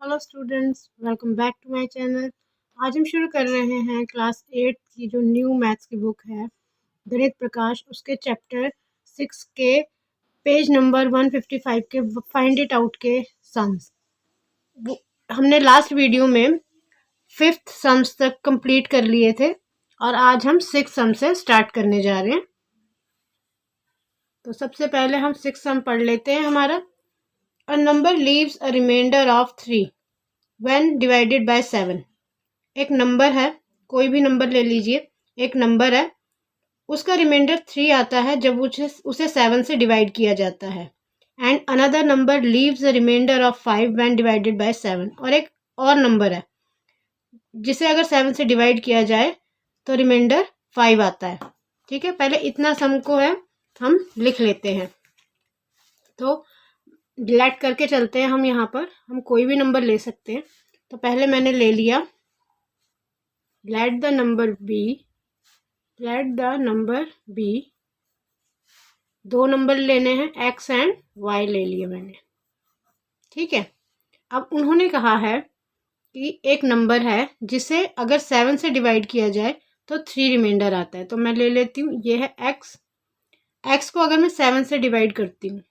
Hello students, welcome back to my channel. आज हम शुरू कर रहे हैं क्लास 8 की जो न्यू मैथ्स की बुक है गणित प्रकाश, उसके चैप्टर 6 के पेज नंबर 155 के फाइंड इट आउट के सम्स। हमने लास्ट वीडियो में 5th सम्स तक कंप्लीट कर लिए थे और आज हम 6th सम से स्टार्ट करने जा रहे हैं। तो सबसे पहले हम 6th सम पढ़ लेते हैं। हमारा a number leaves a reminder of 3 when divided by 7। एक नंबर है, कोई भी नंबर ले लीजिए, एक नंबर है, उसका रिमाइंडर 3 आता है जब उसे 7 से डिवाइड किया जाता है। And another number leaves the reminder of 5 when divided by 7। और एक और नंबर है जिसे अगर 7 से डिवाइड किया जाए तो रिमाइंडर 5 आता है। ठीक है, पहले इतना सम को है हम लिख लेते हैं। तो डिलीट करके चलते हैं हम। यहाँ पर हम कोई भी नंबर ले सकते हैं। तो पहले मैंने ले लिया, let the number be, दो नंबर लेने हैं, x एंड y ले लिए मैंने। ठीक है, अब उन्होंने कहा है कि एक नंबर है जिसे अगर 7 से डिवाइड किया जाए तो 3 रिमाइंडर आता है। तो मैं ले लेती हूँ, ये है x को अगर मैं 7 से डिवाइड करती हूँ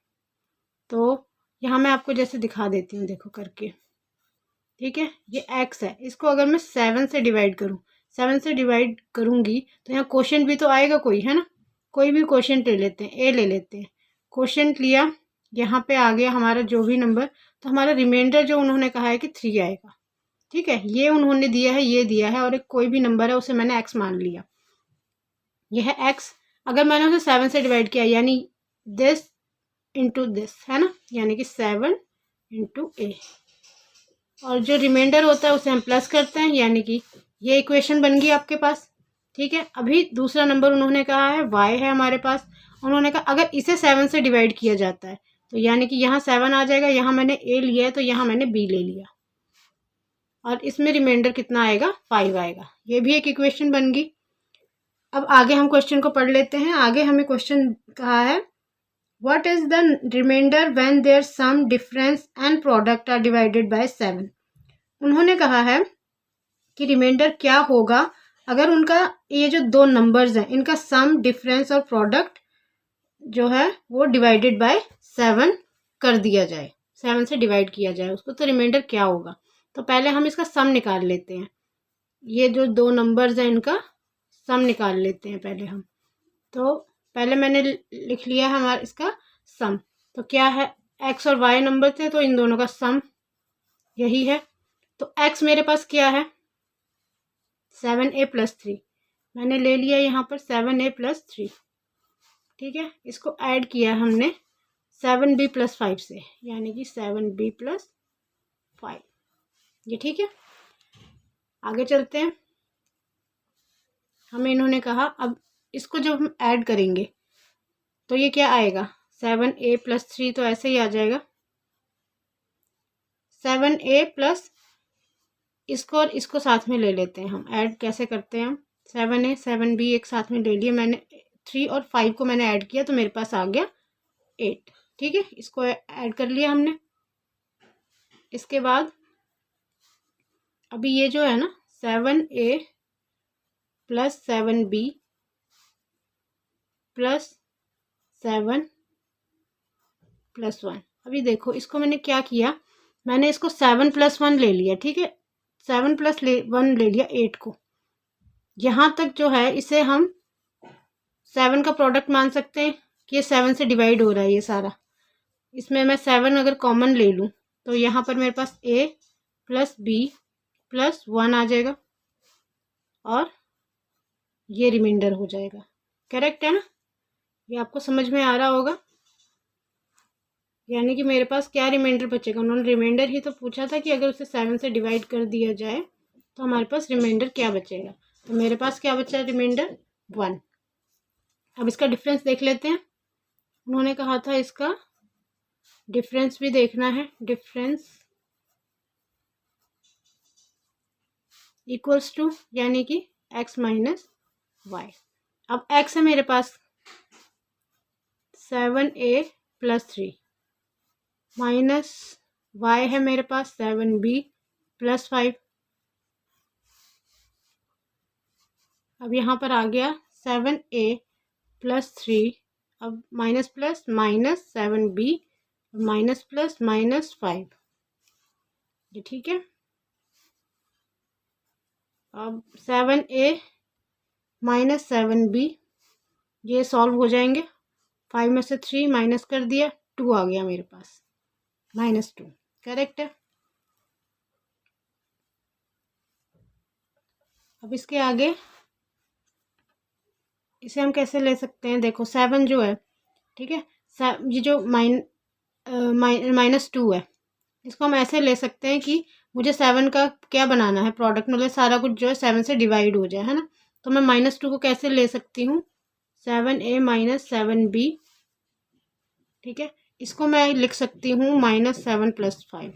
तो यहाँ मैं आपको जैसे दिखा देती हूँ, देखो करके। ठीक है, ये x है, इसको अगर मैं 7 से डिवाइड करूँ, 7 से डिवाइड करूँगी तो यहाँ क्वोशंट भी तो आएगा कोई, है ना। कोई भी क्वोशंट ले लेते हैं, ए ले लेते हैं, क्वोशंट लिया, यहाँ पे आ गया हमारा जो भी नंबर। तो हमारा रिमाइंडर जो उन्होंने कहा है कि 3 आएगा। ठीक है, ये उन्होंने दिया है, ये दिया है, और एक कोई भी नंबर है उसे मैंने x मान लिया। यह है x, अगर मैंने उसे 7 से डिवाइड किया यानी दिस इंटू दिस, है ना, यानी कि 7 इंटू ए, और जो रिमाइंडर होता है उसे हम प्लस करते हैं, यानी कि ये इक्वेशन बन गई आपके पास। ठीक है, अभी दूसरा नंबर उन्होंने कहा है y है हमारे पास। उन्होंने कहा अगर इसे 7 से डिवाइड किया जाता है तो यानी कि यहाँ 7 आ जाएगा, यहाँ मैंने a लिया है तो यहाँ मैंने b ले लिया, और इसमें रिमाइंडर कितना आएगा, 5 आएगा। ये भी एक इक्वेशन बन गई। अब आगे हम क्वेश्चन को पढ़ लेते हैं। आगे हमें क्वेश्चन कहा है what is the reminder when their sum difference and product are divided by 7। उन्होंने कहा है कि रिमाइंडर क्या होगा अगर उनका ये जो दो नंबर्स हैं इनका सम, डिफरेंस और प्रोडक्ट जो है वो डिवाइडेड बाय 7 कर दिया जाए, 7 से डिवाइड किया जाए उसको, तो रिमाइंडर क्या होगा। तो पहले हम इसका सम निकाल लेते हैं। ये जो दो नंबर्स हैं इनका सम निकाल लेते हैं पहले हम। तो पहले मैंने लिख लिया है हमारा इसका सम। तो क्या है, x और y नंबर थे तो इन दोनों का सम यही है। तो x मेरे पास क्या है, 7a + 3, मैंने ले लिया यहाँ पर 7a + 3। ठीक है, इसको ऐड किया हमने 7b + 5 से, यानी कि 7b + 5। ये ठीक है, आगे चलते हैं। हमें इन्होंने कहा अब इसको जब हम ऐड करेंगे तो ये क्या आएगा, 7a + 3 तो ऐसे ही आ जाएगा, 7a प्लस इसको और इसको साथ में ले लेते हैं हम। ऐड कैसे करते हैं हम, 7a 7b एक साथ में ले लिए मैंने, 3 और 5 को मैंने ऐड किया तो मेरे पास आ गया 8। ठीक है, इसको ऐड कर लिया हमने। इसके बाद अभी ये जो है ना 7a + 7b + 7 + 1, अभी देखो इसको मैंने क्या किया, मैंने इसको 7 + 1 ले लिया। ठीक है, 7 + 1 ले लिया 8 को। यहाँ तक जो है इसे हम 7 का प्रोडक्ट मान सकते हैं कि ये 7 से डिवाइड हो रहा है ये सारा। इसमें मैं 7 अगर कॉमन ले लूँ तो यहाँ पर मेरे पास a + b + 1 आ जाएगा और ये रिमाइंडर हो जाएगा। करेक्ट है ना, ये आपको समझ में आ रहा होगा। यानी कि मेरे पास क्या रिमाइंडर बचेगा, उन्होंने रिमाइंडर ही तो पूछा था कि अगर उसे 7 से डिवाइड कर दिया जाए तो हमारे पास रिमाइंडर क्या बचेगा। तो मेरे पास क्या बचा, रिमाइंडर 1। अब इसका डिफरेंस देख लेते हैं। उन्होंने कहा था इसका डिफरेंस भी देखना है, डिफरेंस इक्वल्स टू यानी कि x - y। अब x है मेरे पास 7a + 3 - y है मेरे पास 7b + 5। अब यहाँ पर आ गया 7a + 3, अब minus plus minus 7b minus plus minus 5, ये ठीक है। अब 7a माइनस 7b ये सॉल्व हो जाएंगे। 5 में से 3 माइनस कर दिया, 2 आ गया मेरे पास, -2, करेक्ट है। अब इसके आगे इसे हम कैसे ले सकते हैं, देखो 7 जो है, ठीक है, ये जो -2 है, इसको हम ऐसे ले सकते हैं कि मुझे 7 का क्या बनाना है, प्रोडक्ट, मतलब सारा कुछ जो है 7 से डिवाइड हो जाए, है ना। तो मैं -2 को कैसे ले सकती हूँ, 7a माइनस 7b, ठीक है, इसको मैं लिख सकती हूँ -7 + 5,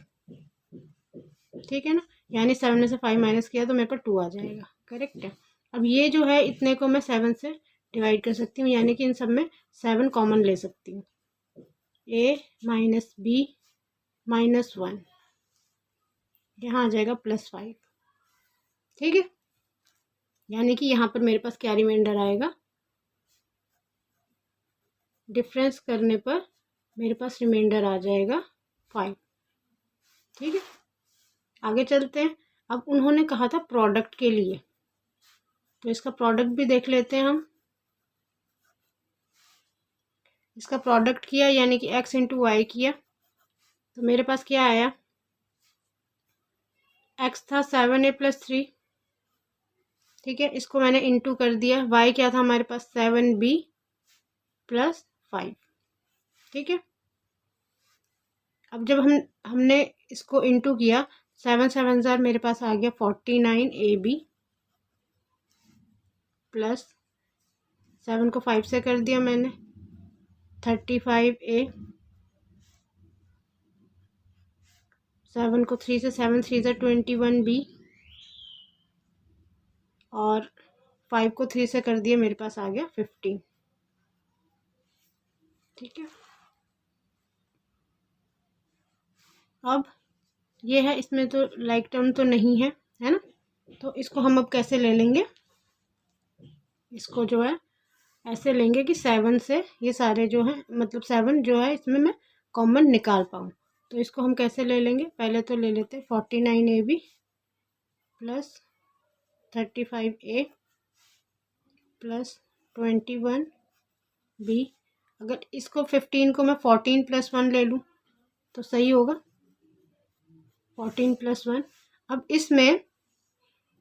ठीक है ना। यानी 7 में से 5 माइनस किया तो मेरे पर 2 आ जाएगा, करेक्ट है। अब ये जो है इतने को मैं 7 से डिवाइड कर सकती हूँ, यानी कि इन सब में 7 कॉमन ले सकती हूँ। a माइनस b माइनस 1, यहाँ आ जाएगा +5, ठीक है। यानी कि यहाँ पर मेरे पास क्या रिमाइंडर आएगा, डिफरेंस करने पर मेरे पास रिमाइंडर आ जाएगा 5, ठीक है। आगे चलते हैं। अब उन्होंने कहा था प्रोडक्ट के लिए, तो इसका प्रोडक्ट भी देख लेते हैं हम। इसका प्रोडक्ट किया यानी कि x × y किया, तो मेरे पास क्या आया, x था 7a + 3, ठीक है, इसको मैंने इंटू कर दिया। y क्या था हमारे पास 7b + 5, ठीक है। अब जब हमने इसको इंटू किया, 7 7 ज़ार मेरे पास आ गया 49ab प्लस 7 को 5 से कर दिया मैंने 35a, 7 को 3 से 7 3 ज़ार 21b और 5 को 3 से कर दिया, मेरे पास आ गया 15, ठीक है। अब ये है, इसमें तो लाइक टर्म तो नहीं है, है ना, तो इसको हम अब कैसे ले लेंगे, इसको जो है ऐसे लेंगे कि 7 से ये सारे जो हैं, मतलब 7 जो है इसमें मैं कॉमन निकाल पाऊँ। तो इसको हम कैसे ले लेंगे, पहले तो ले लेते हैं 49ab plus 35a plus 21b। अगर इसको 15 को मैं 14 + 1 ले लूँ तो सही होगा, 14 + 1। अब इसमें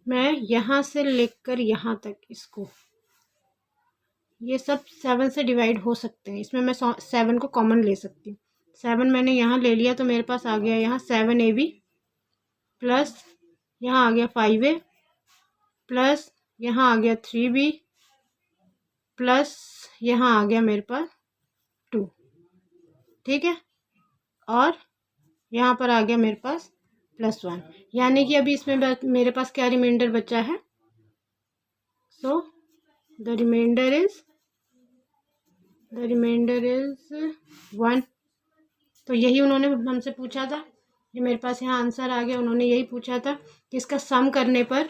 मैं यहाँ से लेकर यहाँ तक इसको, ये सब 7 से डिवाइड हो सकते हैं, इसमें मैं 7 को कॉमन ले सकती हूँ। 7 मैंने यहाँ ले लिया तो मेरे पास आ गया यहाँ 7ab प्लस यहाँ आ गया 5a प्लस यहाँ आ गया 3b प्लस यहाँ आ गया मेरे पास 2, ठीक है, और यहाँ पर आ गया मेरे पास +1, यानी कि अभी इसमें मेरे पास क्या रिमाइंडर बचा है, सो द रिमाइंडर इज 1। तो यही उन्होंने हमसे पूछा था, ये मेरे पास यहाँ आंसर आ गया। उन्होंने यही पूछा था कि इसका सम करने पर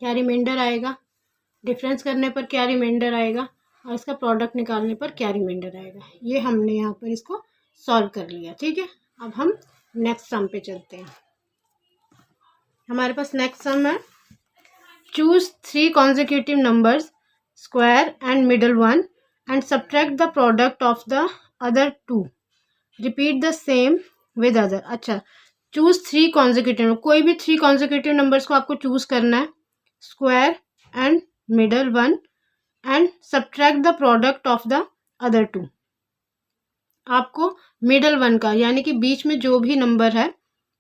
क्या रिमाइंडर आएगा, डिफरेंस करने पर क्या रिमाइंडर आएगा और इसका प्रोडक्ट निकालने पर क्या रिमाइंडर आएगा। ये हमने यहाँ पर इसको सॉल्व कर लिया, ठीक है। अब हम नेक्स्ट सम पे चलते हैं। हमारे पास नेक्स्ट सम है, choose 3 consecutive numbers, square and middle one and subtract the product of the other two. Repeat the same with other. अच्छा, चूज 3 consecutive, कोई भी 3 consecutive numbers को आपको चूज करना है, square and middle one and subtract the product of the other two. आपको middle one का, यानी कि बीच में जो भी नंबर है,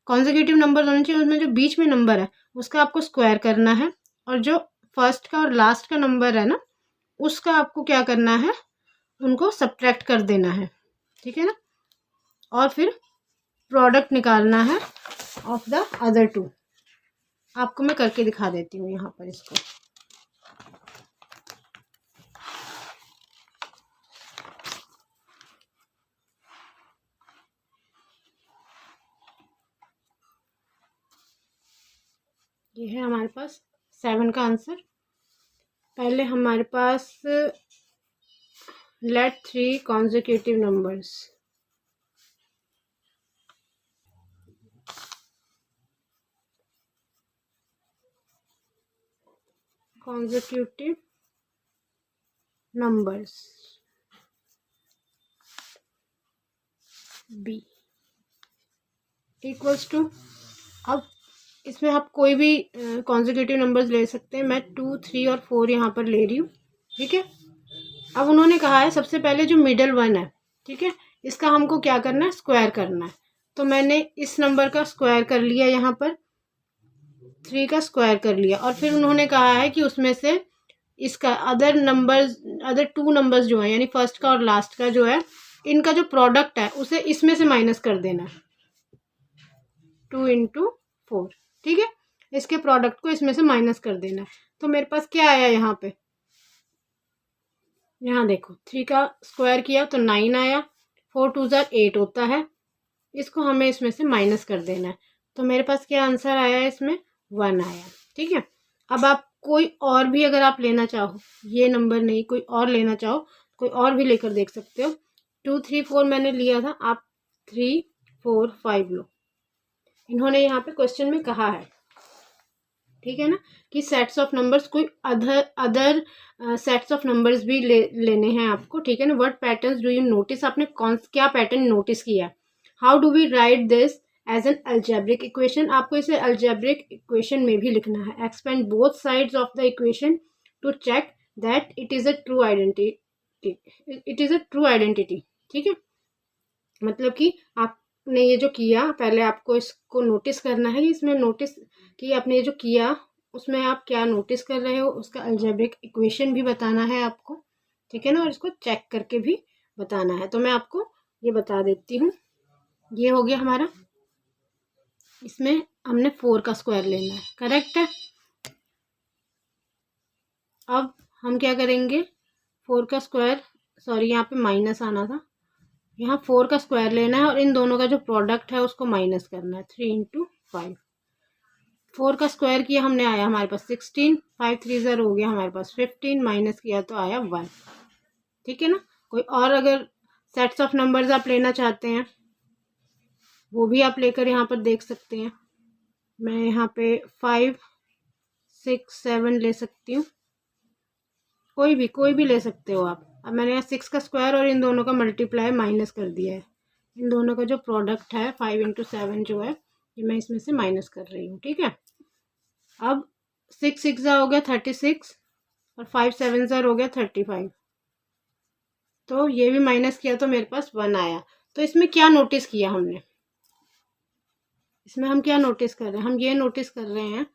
कॉन्जिक्यूटिव नंबर होना चाहिए, उसमें जो बीच में नंबर है उसका आपको स्क्वायर करना है, और जो फर्स्ट का और लास्ट का नंबर है ना, उसका आपको क्या करना है, उनको सब्ट्रैक्ट कर देना है, ठीक है ना, और फिर प्रोडक्ट निकालना है ऑफ द अदर टू। आपको मैं करके दिखा देती हूँ यहाँ पर इसको। ये है हमारे पास 7 का आंसर। पहले हमारे पास let 3 consecutive numbers, consecutive numbers b equals two, अब इसमें आप कोई भी कॉन्जिक्यूटिव नंबर्स ले सकते हैं। मैं 2, 3 और 4 यहाँ पर ले रही हूँ, ठीक है। अब उन्होंने कहा है सबसे पहले जो मिडल वन है, ठीक है, इसका हमको क्या करना है, स्क्वायर करना है। तो मैंने इस नंबर का स्क्वायर कर लिया, यहाँ पर 3 का स्क्वायर कर लिया, और फिर उन्होंने कहा है कि उसमें से इसका अदर 2 नंबर्स जो है, यानी फर्स्ट का और लास्ट का जो है, इनका जो प्रोडक्ट है उसे इसमें से माइनस कर देना है, 2 × 4, ठीक है। इसके प्रोडक्ट को इसमें से माइनस कर देना है। तो मेरे पास क्या आया यहाँ पे, यहाँ देखो 3 का स्क्वायर किया तो 9 आया, 4 2 8 होता है, इसको हमें इसमें से माइनस कर देना है। तो मेरे पास क्या आंसर आया है, इसमें 1 आया, ठीक है। अब आप कोई और भी अगर आप लेना चाहो, ये नंबर नहीं कोई और लेना चाहो, कोई और भी लेकर देख सकते हो। 2 3 4 मैंने लिया था, आप 3 4 5 लो। इन्होंने यहाँ पे क्वेश्चन में कहा है, ठीक है ना, कि सेट्स ऑफ नंबर्स, कोई अदर सेट्स ऑफ नंबर्स भी लेने हैं आपको, ठीक है ना। What patterns do you notice, आपने क्या पैटर्न नोटिस किया। How do we write this as an algebraic equation, आपको इसे अलजेब्रिक इक्वेशन में भी लिखना है। Expand both sides of the equation to check that it is a true identity, ठीक है। मतलब कि आपने ये जो किया, पहले आपको इसको नोटिस करना है, इसमें नोटिस कि आपने ये जो किया उसमें आप क्या नोटिस कर रहे हो, उसका अलजेब्रिक इक्वेशन भी बताना है आपको, ठीक है ना, और इसको चेक करके भी बताना है। तो मैं आपको ये बता देती हूँ। ये हो गया हमारा, इसमें हमने 4 का स्क्वायर लेना है, करेक्ट है। अब हम क्या करेंगे, 4 का स्क्वायर, सॉरी यहाँ पे माइनस आना था, यहाँ 4 का स्क्वायर लेना है और इन दोनों का जो प्रोडक्ट है उसको माइनस करना है। 3 × 5, 4 का स्क्वायर किया हमने, आया हमारे पास 16, 5 3 ज़र हो गया हमारे पास 15, माइनस किया तो आया 1, ठीक है ना। कोई और अगर सेट्स ऑफ नंबर्स आप लेना चाहते हैं वो भी आप लेकर यहाँ पर देख सकते हैं। मैं यहाँ पे 5 6 7 ले सकती हूँ, कोई भी ले सकते हो आप। अब मैंने यहाँ 6 का स्क्वायर और इन दोनों का मल्टीप्लाई माइनस कर दिया है, इन दोनों का जो प्रोडक्ट है 5 × 7 जो है, ये मैं इसमें से माइनस कर रही हूँ, ठीक है। अब 6 6 ज़ा हो गया 36 और 5 7 ज़र हो गया 35, तो ये भी माइनस किया तो मेरे पास 1 आया। तो इसमें क्या नोटिस किया हमने, इसमें हम क्या नोटिस कर रहे हैं, हम ये नोटिस कर रहे हैं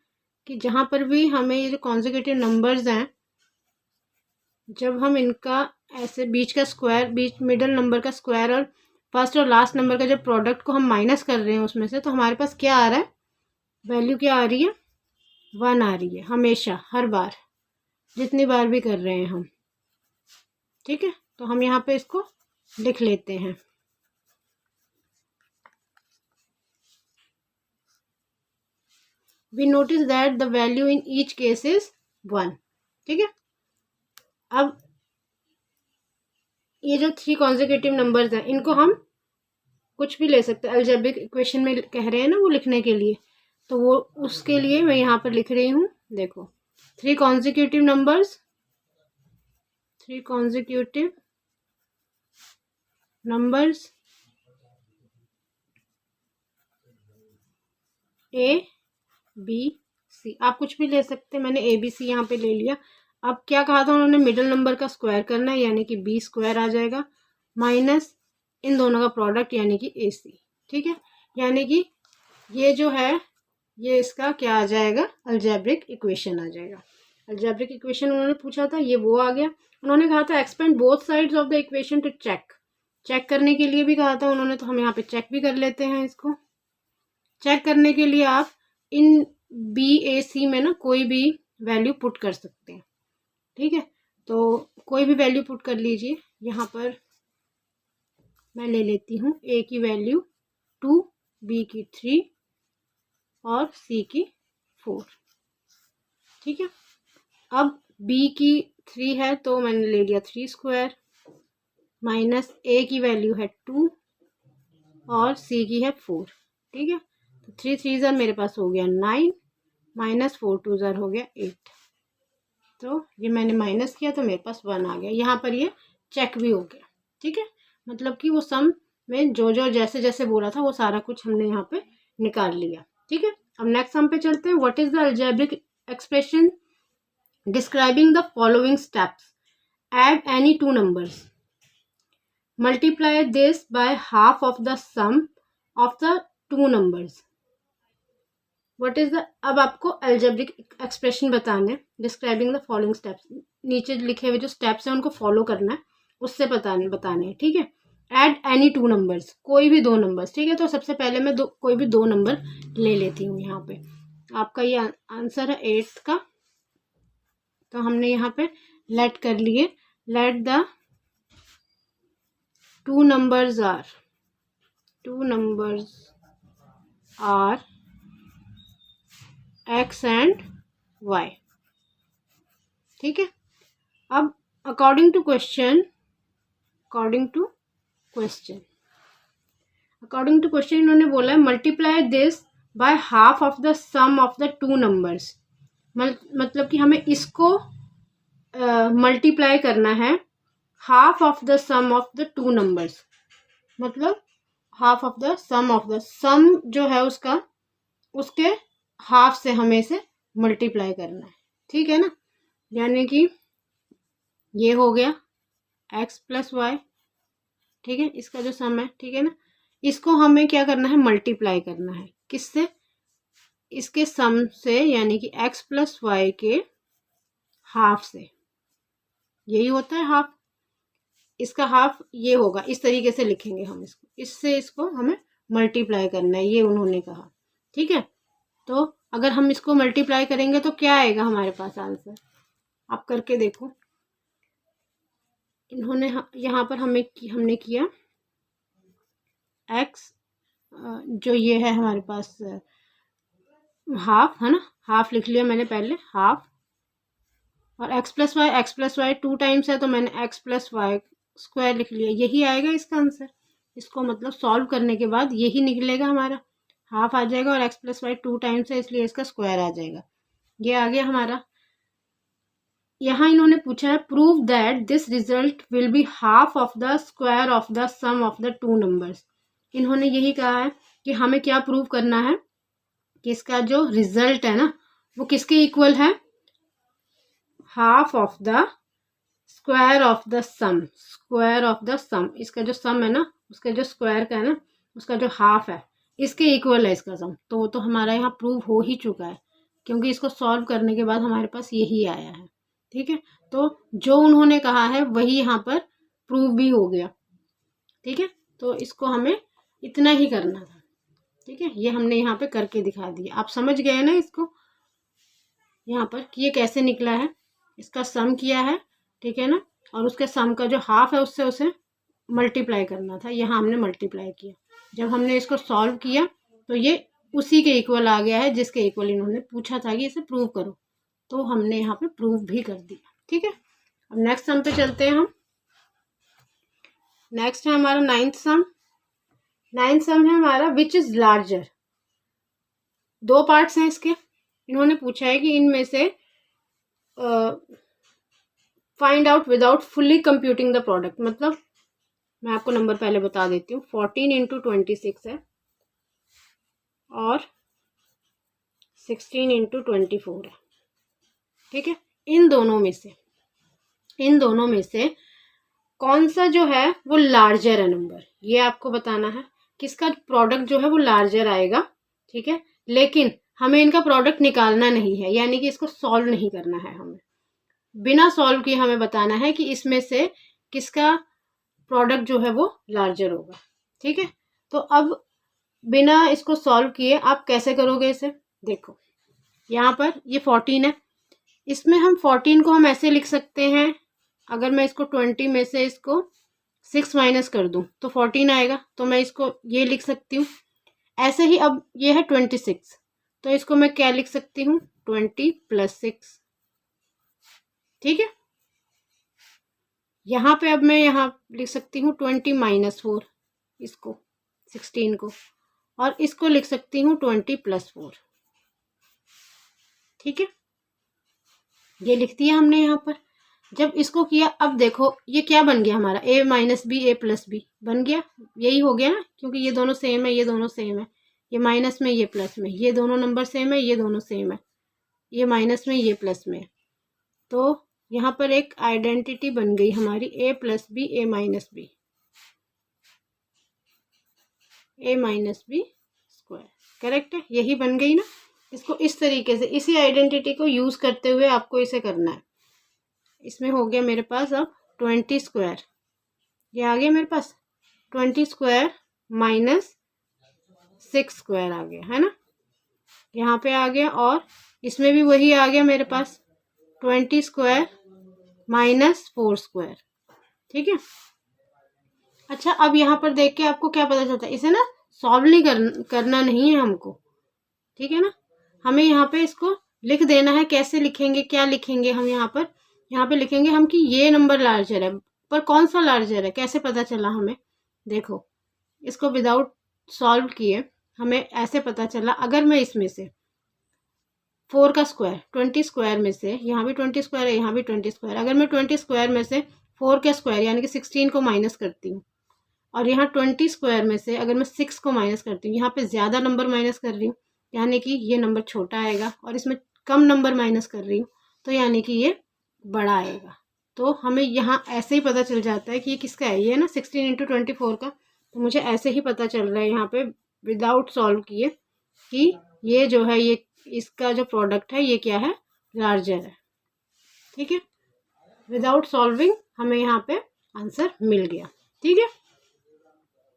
कि जहाँ पर भी हमें ये जो कॉन्जिक्यूटिव नंबर्स हैं, जब हम इनका ऐसे बीच का स्क्वायर, बीच मिडल नंबर का स्क्वायर और फर्स्ट और लास्ट नंबर का जब प्रोडक्ट को हम माइनस कर रहे हैं उसमें से, तो हमारे पास क्या आ रहा है, वैल्यू क्या आ रही है, 1 आ रही है, हमेशा, हर बार, जितनी बार भी कर रहे हैं हम, ठीक है। तो हम यहाँ पे इसको लिख लेते हैं। We notice that the value in each case is 1, ठीक है। अब ये जो 3 कॉन्जिक्यूटिव नंबर्स हैं, इनको हम कुछ भी ले सकते हैं, अलजेब्रिक इक्वेशन में कह रहे हैं ना वो लिखने के लिए, तो वो उसके लिए मैं यहाँ पर लिख रही हूँ। देखो 3 consecutive numbers, 3 consecutive numbers A B C, आप कुछ भी ले सकते हैं, मैंने ABC यहाँ पे ले लिया। अब क्या कहा था उन्होंने, मिडिल नंबर का स्क्वायर करना है, यानी कि B स्क्वायर आ जाएगा, माइनस इन दोनों का प्रोडक्ट यानी कि AC, ठीक है। यानी कि ये जो है ये इसका क्या आ जाएगा, अलजेब्रिक इक्वेशन आ जाएगा। अलजेब्रिक इक्वेशन उन्होंने पूछा था, ये वो आ गया। उन्होंने कहा था expand both sides of the equation to check करने के लिए भी कहा था उन्होंने, तो हम यहाँ पे चेक भी कर लेते हैं। इसको चेक करने के लिए आप इन BAC में ना कोई भी वैल्यू पुट कर सकते हैं, ठीक है। तो कोई भी वैल्यू पुट कर लीजिए। यहाँ पर मैं ले लेती हूँ A की वैल्यू 2, B की 3 और C की 4, ठीक है। अब b की 3 है तो मैंने ले लिया 3 स्क्वायर, माइनस a की वैल्यू है 2 और c की है 4। ठीक है, तो 3 3 ज़र मेरे पास हो गया 9, माइनस 4 2 ज़र हो गया 8। तो ये मैंने माइनस किया तो मेरे पास 1 आ गया। यहाँ पर ये चेक भी हो गया। ठीक है, मतलब कि वो सम में जो जो जैसे जैसे बोला था वो सारा कुछ हमने यहाँ पे निकाल लिया। ठीक है, अब नेक्स्ट सम पे चलते हैं। What is the algebraic expression describing the following steps? Add any two numbers, multiply this by half of the sum of the two numbers. What is the, अब आपको अलजेब्रिक एक्सप्रेशन बताने, describing the following steps, नीचे लिखे हुए जो steps हैं उनको follow करना है, उससे बताने हैं। ठीक है, एड एनी टू नंबर्स, कोई भी दो नंबर्स। ठीक है, तो सबसे पहले मैं कोई भी दो नंबर ले लेती हूँ। यहाँ पे आपका ये आंसर है 8 का, तो हमने यहाँ पे लेट कर लिए, let the two numbers are x and y। ठीक है, अब अकॉर्डिंग टू क्वेश्चन इन्होंने बोला है multiply this by half of the sum of the two numbers. मतलब कि हमें इसको मल्टीप्लाई करना है half of the sum of the two numbers, मतलब हाफ ऑफ द सम जो है उसके हाफ से हमें इसे मल्टीप्लाई करना है। ठीक है ना, यानी कि ये हो गया x प्लस वाई। ठीक है, इसका जो सम है, ठीक है ना, इसको हमें क्या करना है, मल्टीप्लाई करना है किससे, इसके सम से, यानी कि x प्लस वाई के हाफ से। यही होता है हाफ, इसका हाफ ये होगा, इस तरीके से लिखेंगे हम इसको, इसको हमें मल्टीप्लाई करना है, ये उन्होंने कहा। ठीक है, तो अगर हम इसको मल्टीप्लाई करेंगे तो क्या आएगा हमारे पास आंसर, आप करके देखो। इन्होंने यहाँ पर हमने किया x, जो ये है हमारे पास हाफ है ना, हाफ लिख लिया मैंने पहले हाफ, और x प्लस वाई 2 टाइम्स है तो मैंने x प्लस वाई स्क्वायर लिख लिया। यही आएगा इसका आंसर, इसको मतलब सॉल्व करने के बाद यही निकलेगा हमारा, हाफ आ जाएगा और x प्लस वाई 2 टाइम्स है इसलिए इसका स्क्वायर आ जाएगा। ये आ गया हमारा। यहाँ इन्होंने पूछा है prove that this result will be half of the square of the sum of the two numbers. इन्होंने यही कहा है कि हमें क्या प्रूव करना है कि इसका जो रिजल्ट है ना वो किसके इक्वल है, half of the square of the sum, इसका जो सम है ना उसका जो स्क्वायर का है ना उसका जो हाफ है इसके इक्वल है इसका सम। तो हमारा यहाँ प्रूव हो ही चुका है, क्योंकि इसको सॉल्व करने के बाद हमारे पास यही आया है। ठीक है, तो जो उन्होंने कहा है वही यहाँ पर प्रूव भी हो गया। ठीक है, तो इसको हमें इतना ही करना था। ठीक है, ये हमने यहाँ पे करके दिखा दिया, आप समझ गए ना इसको, यहाँ पर कि ये कैसे निकला है, इसका सम किया है। ठीक है ना, और उसके सम का जो हाफ है उससे उसे मल्टीप्लाई करना था, यहाँ हमने मल्टीप्लाई किया। जब हमने इसको सॉल्व किया तो ये उसी के इक्वल आ गया है जिसके इक्वल इन्होंने पूछा था कि इसे प्रूव करो, तो हमने यहाँ पे प्रूव भी कर दिया। ठीक है, अब नेक्स्ट सम पे चलते हैं हम। नेक्स्ट है हमारा नाइन्थ सम है हमारा विच इज लार्जर। दो पार्ट्स हैं इसके। इन्होंने पूछा है कि इनमें से find out without fully computing the product. मतलब मैं आपको नंबर पहले बता देती हूँ, 14 इंटू 26 है और 16 इंटू 24 है। ठीक है, इन दोनों में से कौन सा जो है वो लार्जर है नंबर, ये आपको बताना है। किसका प्रोडक्ट जो है वो लार्जर आएगा। ठीक है, लेकिन हमें इनका प्रोडक्ट निकालना नहीं है, यानी कि इसको सॉल्व नहीं करना है, हमें बिना सॉल्व किए हमें बताना है कि इसमें से किसका प्रोडक्ट जो है वो लार्जर होगा। ठीक है, तो अब बिना इसको सॉल्व किए आप कैसे करोगे इसे, देखो यहाँ पर ये 14 है, इसमें हम 14 को हम ऐसे लिख सकते हैं, अगर मैं इसको 20 में से इसको 6 माइनस कर दूं तो 14 आएगा, तो मैं इसको ये लिख सकती हूँ। ऐसे ही अब ये है 26, तो इसको मैं क्या लिख सकती हूँ, 20 + 6। ठीक है, यहाँ पे अब मैं यहाँ लिख सकती हूँ 20 - 4, इसको 16 को, और इसको लिख सकती हूँ 20 + 4। ठीक है, ये लिख दिया हमने यहाँ पर। जब इसको किया, अब देखो ये क्या बन गया हमारा, a - b a + b बन गया। यही हो गया ना, क्योंकि ये दोनों सेम है, ये दोनों सेम है, ये माइनस में ये प्लस में, ये दोनों नंबर सेम है, ये दोनों सेम है, ये माइनस में ये प्लस में। तो यहाँ पर एक आइडेंटिटी बन गई हमारी, a + b a - b, a - b square. Correct है, यही बन गई ना। इसको इस तरीके से, इसी आइडेंटिटी को यूज़ करते हुए आपको इसे करना है। इसमें हो गया मेरे पास अब 20 स्क्वायर, ये आ गया मेरे पास 20 स्क्वायर - 6 स्क्वायर आ गया, है ना, यहाँ पे आ गया। और इसमें भी वही आ गया मेरे पास 20 स्क्वायर - 4 स्क्वायर। ठीक है, अच्छा, अब यहाँ पर देख के आपको क्या पता चलता है, इसे ना सॉल्व नहीं करना नहीं है हमको। ठीक है ना, हमें यहाँ पे इसको लिख देना है। कैसे लिखेंगे, क्या लिखेंगे हम यहाँ पे लिखेंगे हम कि ये नंबर लार्जर है, पर कौन सा लार्जर है, कैसे पता चला हमें। देखो, इसको विदाउट सॉल्व किए हमें ऐसे पता चला, अगर मैं इसमें से 4 का स्क्वायर 20 स्क्वायर में से, यहाँ भी 20 स्क्वायर है, यहाँ भी 20 स्क्वायर, अगर मैं 20 स्क्वायर में से 4 का स्क्वायर यानी कि 16 को माइनस करती हूँ, और यहाँ 20 स्क्वायर में से अगर मैं 6 को माइनस करती हूँ, यहाँ पे ज़्यादा नंबर माइनस कर रही हूँ, यानी कि ये नंबर छोटा आएगा, और इसमें कम नंबर माइनस कर रही हूँ, तो यानी कि ये बड़ा आएगा। तो हमें यहाँ ऐसे ही पता चल जाता है कि ये किसका है, ये ना 16 × 24 का। तो मुझे ऐसे ही पता चल रहा है यहाँ पे विदाउट सॉल्व किए कि ये जो है, ये इसका जो प्रोडक्ट है ये क्या है, लार्जर है। ठीक है, विदाउट सॉल्विंग हमें यहाँ पे आंसर मिल गया। ठीक है,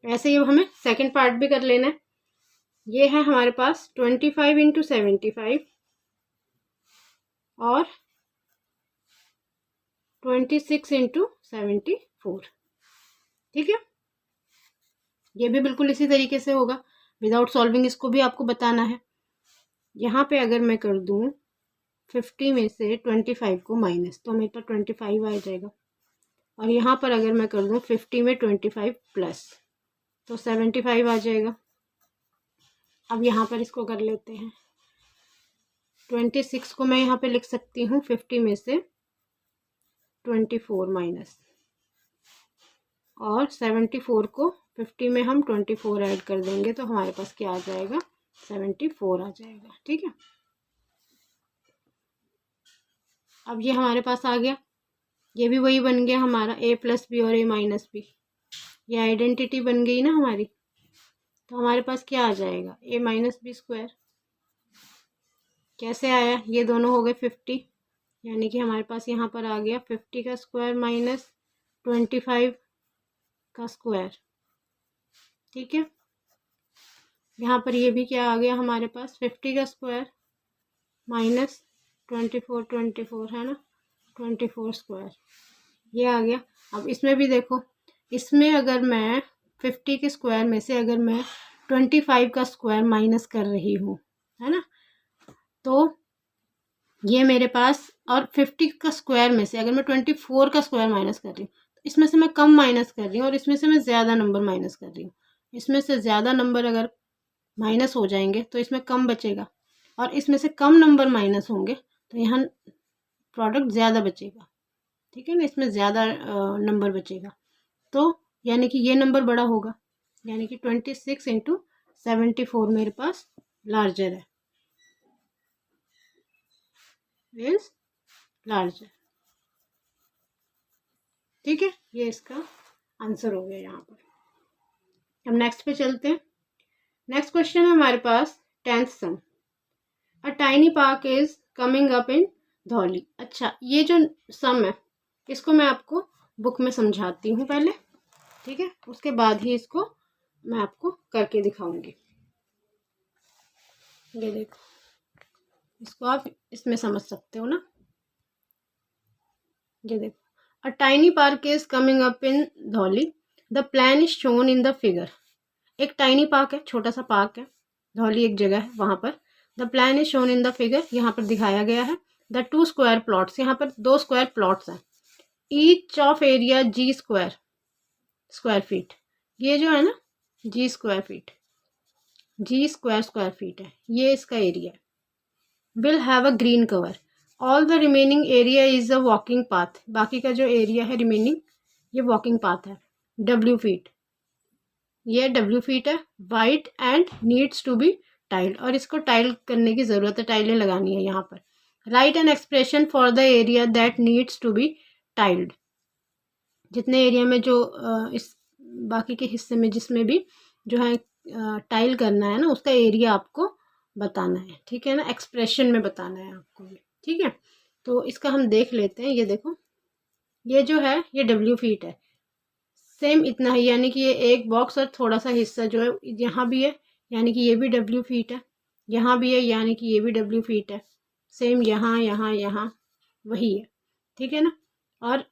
ऐसे ही हमें सेकंड पार्ट भी कर लेना है। ये है हमारे पास 25 × 75 और 26 × 74। ठीक है, ये भी बिल्कुल इसी तरीके से होगा, विदाउट सॉल्विंग इसको भी आपको बताना है। यहाँ पे अगर मैं कर दूँ 50 में से 25 को माइनस, तो मेरे पास 25 आ जाएगा, और यहाँ पर अगर मैं कर दूँ 50 में 25 प्लस, तो 75 आ जाएगा। अब यहाँ पर इसको कर लेते हैं, 26 को मैं यहाँ पे लिख सकती हूँ 50 में से 24 माइनस, और 74 को 50 में हम 24 ऐड कर देंगे, तो हमारे पास क्या आ जाएगा, 74 आ जाएगा। ठीक है, अब ये हमारे पास आ गया, ये भी वही बन गया हमारा a + b और a - b, ये आइडेंटिटी बन गई ना हमारी। तो हमारे पास क्या आ जाएगा, a - b स्क्वायर। कैसे आया, ये दोनों हो गए 50, यानी कि हमारे पास यहाँ पर आ गया 50 का स्क्वायर - 25 का स्क्वायर। ठीक है, यहाँ पर ये भी क्या आ गया हमारे पास, 50 का स्क्वायर - 24 है ना, 24 स्क्वायर, ये आ गया। अब इसमें भी देखो, इसमें अगर मैं 50 के स्क्वायर में से अगर मैं 25 का स्क्वायर माइनस कर रही हूँ, है ना, तो ये मेरे पास, और 50 का स्क्वायर में से अगर मैं 24 का स्क्वायर माइनस कर रही हूँ, तो इसमें से मैं कम माइनस कर रही हूँ, और इसमें से मैं ज़्यादा नंबर माइनस कर रही हूँ। इसमें से ज़्यादा नंबर अगर माइनस हो जाएंगे तो इसमें कम बचेगा, और इसमें से कम नंबर माइनस होंगे तो यहाँ प्रोडक्ट ज़्यादा बचेगा। ठीक है ना, इसमें ज़्यादा नंबर बचेगा, तो यानी कि ये नंबर बड़ा होगा, यानी कि 26 × 74 मेरे पास लार्जर है, इज लार्जर। ठीक है, ये इसका आंसर हो गया यहाँ पर। अब नेक्स्ट पे चलते हैं। नेक्स्ट क्वेश्चन है हमारे पास 10th sum, a tiny park is coming up in Dhauli. अच्छा, ये जो सम है इसको मैं आपको बुक में समझाती हूँ पहले, ठीक है, उसके बाद ही इसको मैं आपको करके दिखाऊंगी। ये देखो, इसको आप इसमें समझ सकते हो ना। ये देखो, अ tiny park is coming up in Dhauli, the plan is shown in the figure. एक टाइनी पार्क है, छोटा सा पार्क है, धौली एक जगह है, वहाँ पर the plan is shown in the figure, यहाँ पर दिखाया गया है। द 2 स्क्वायर प्लॉट्स, यहाँ पर 2 स्क्वायर प्लॉट्स हैं। Each of area G square feet, ये जो है ना जी स्क्वायर फीट है, ये इसका एरिया है। Will have a green cover, all the remaining area is a walking path, बाकी का जो एरिया है रिमेनिंग ये वॉकिंग पाथ है। W फीट, ये W फीट है। Wide and needs to be tiled, और इसको टाइल करने की ज़रूरत है, टाइलें लगानी है यहाँ पर। Write an expression for the area that needs to be tiled, जितने एरिया में जो इस बाकी के हिस्से में जिसमें भी जो है टाइल करना है ना, उसका एरिया आपको बताना है, ठीक है ना, एक्सप्रेशन में बताना है आपको ये, ठीक है। तो इसका हम देख लेते हैं। ये देखो, ये जो है ये W फीट है, सेम इतना ही, यानी कि ये एक बॉक्स और थोड़ा सा हिस्सा जो है यहाँ भी है, यानी कि ये भी W फीट है, यहाँ भी है, यानी कि ये भी W फीट है। सेम यहाँ यहाँ यहाँ वही है, ठीक है ना। और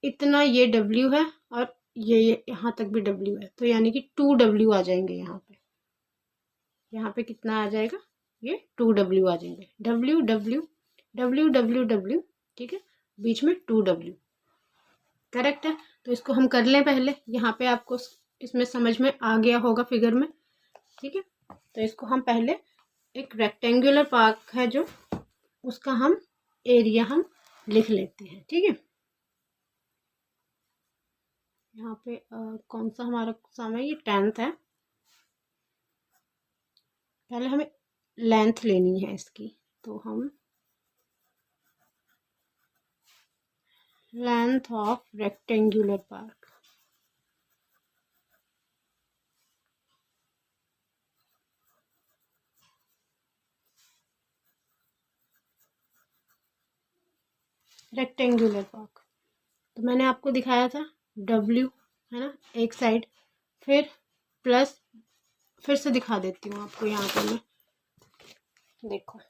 इतना ये W है, और ये यहाँ तक भी W है, तो यानी कि 2W आ जाएंगे यहाँ पे। यहाँ पे कितना आ जाएगा, ये 2W आ जाएंगे। W W W W W, ठीक है, बीच में 2W, करेक्ट है। तो इसको हम कर लें पहले, यहाँ पे आपको इसमें समझ में आ गया होगा फिगर में, ठीक है। तो इसको हम पहले, एक रेक्टेंगुलर पार्क है जो, उसका हम एरिया हम लिख लेते हैं, ठीक है। यहाँ पे कौन सा हमारा सम है, ये 10th है। पहले हमें लेंथ लेनी है इसकी, तो हम length of rectangular park, rectangular park, तो मैंने आपको दिखाया था W है ना एक साइड, फिर प्लस, फिर से दिखा देती हूँ आपको। यहाँ पर मैं देखो,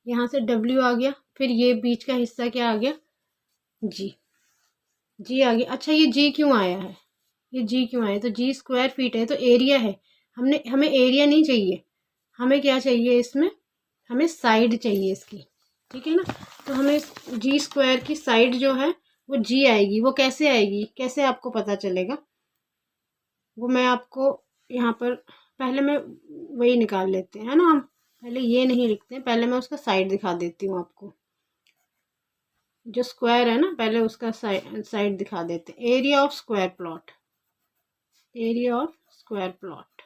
यहाँ से W आ गया, फिर ये बीच का हिस्सा क्या आ गया, G आ गया। अच्छा, ये G क्यों आया है, ये G क्यों आया, तो G स्क्वायर फीट है, तो एरिया है। हमें एरिया नहीं चाहिए, हमें क्या चाहिए इसमें, हमें साइड चाहिए इसकी, ठीक है ना। तो हमें G स्क्वायर की साइड जो है वो G आएगी। वो कैसे आएगी, कैसे आपको पता चलेगा, वो मैं आपको यहाँ पर, पहले मैं वही निकाल लेते हैं, है ना। हम पहले ये नहीं लिखते हैं, पहले मैं उसका साइड दिखा देती हूँ आपको। जो स्क्वायर है ना, पहले उसका साइड दिखा देते हैं। Area of square plot, area of square plot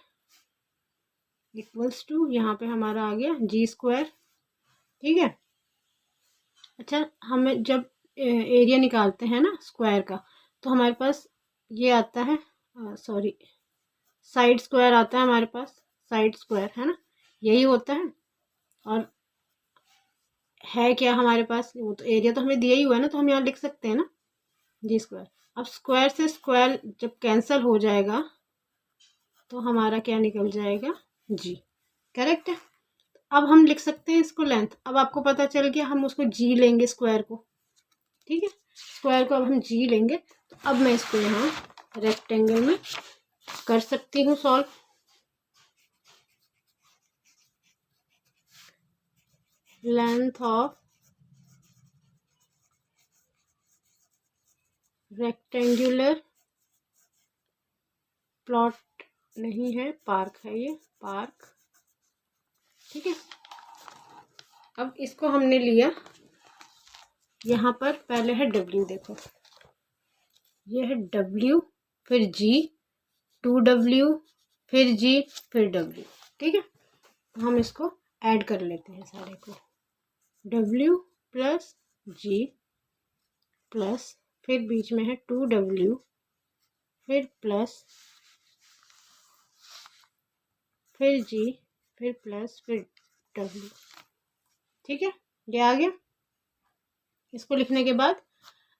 equals to, यहाँ पे हमारा आ गया G स्क्वायर, ठीक है। अच्छा, हमें जब एरिया निकालते हैं ना स्क्वायर का, तो हमारे पास ये आता है, सॉरी, साइड स्क्वायर आता है हमारे पास, साइड स्क्वायर है ना, यही होता है। और है क्या हमारे पास, वो तो एरिया तो हमें दिया ही हुआ है ना, तो हम यहाँ लिख सकते हैं ना G स्क्वायर। अब स्क्वायर से स्क्वायर जब कैंसिल हो जाएगा, तो हमारा क्या निकल जाएगा, G, करेक्ट है। अब हम लिख सकते हैं इसको लेंथ। अब आपको पता चल गया, हम उसको G लेंगे स्क्वायर को, ठीक है। स्क्वायर को अब हम G लेंगे, तो अब मैं इसको यहाँ रेक्टेंगल में कर सकती हूँ solve. Length of rectangular plot नहीं है, पार्क है, ये पार्क, ठीक है। अब इसको हमने लिया, यहाँ पर पहले है W, देखो ये है W, फिर G, 2W, फिर G, फिर W, ठीक है। तो हम इसको ऐड कर लेते हैं सारे को, W प्लस G प्लस, फिर बीच में है 2W, फिर प्लस, फिर G, फिर प्लस, फिर W, ठीक है। ये आ गया। इसको लिखने के बाद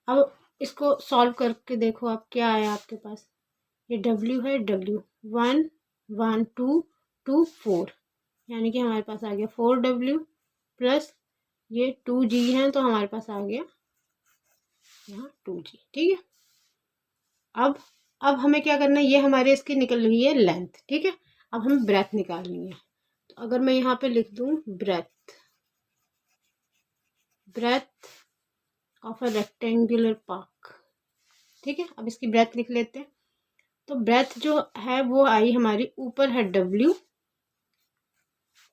अब इसको सॉल्व करके देखो आप, क्या आया आपके पास। ये W है, W 1 1 2 2 4, यानी कि हमारे पास आ गया 4W प्लस ये 2G है, तो हमारे पास आ गया यहाँ 2G, ठीक है। अब हमें क्या करना है, ये हमारे इसकी निकल रही है लेंथ, ठीक है। अब हमें ब्रेथ निकालनी है, तो अगर मैं यहाँ पे लिख दूँ breadth of a rectangular park, ठीक है। अब इसकी ब्रेथ लिख लेते हैं। तो ब्रेथ जो है वो आई हमारी, ऊपर है W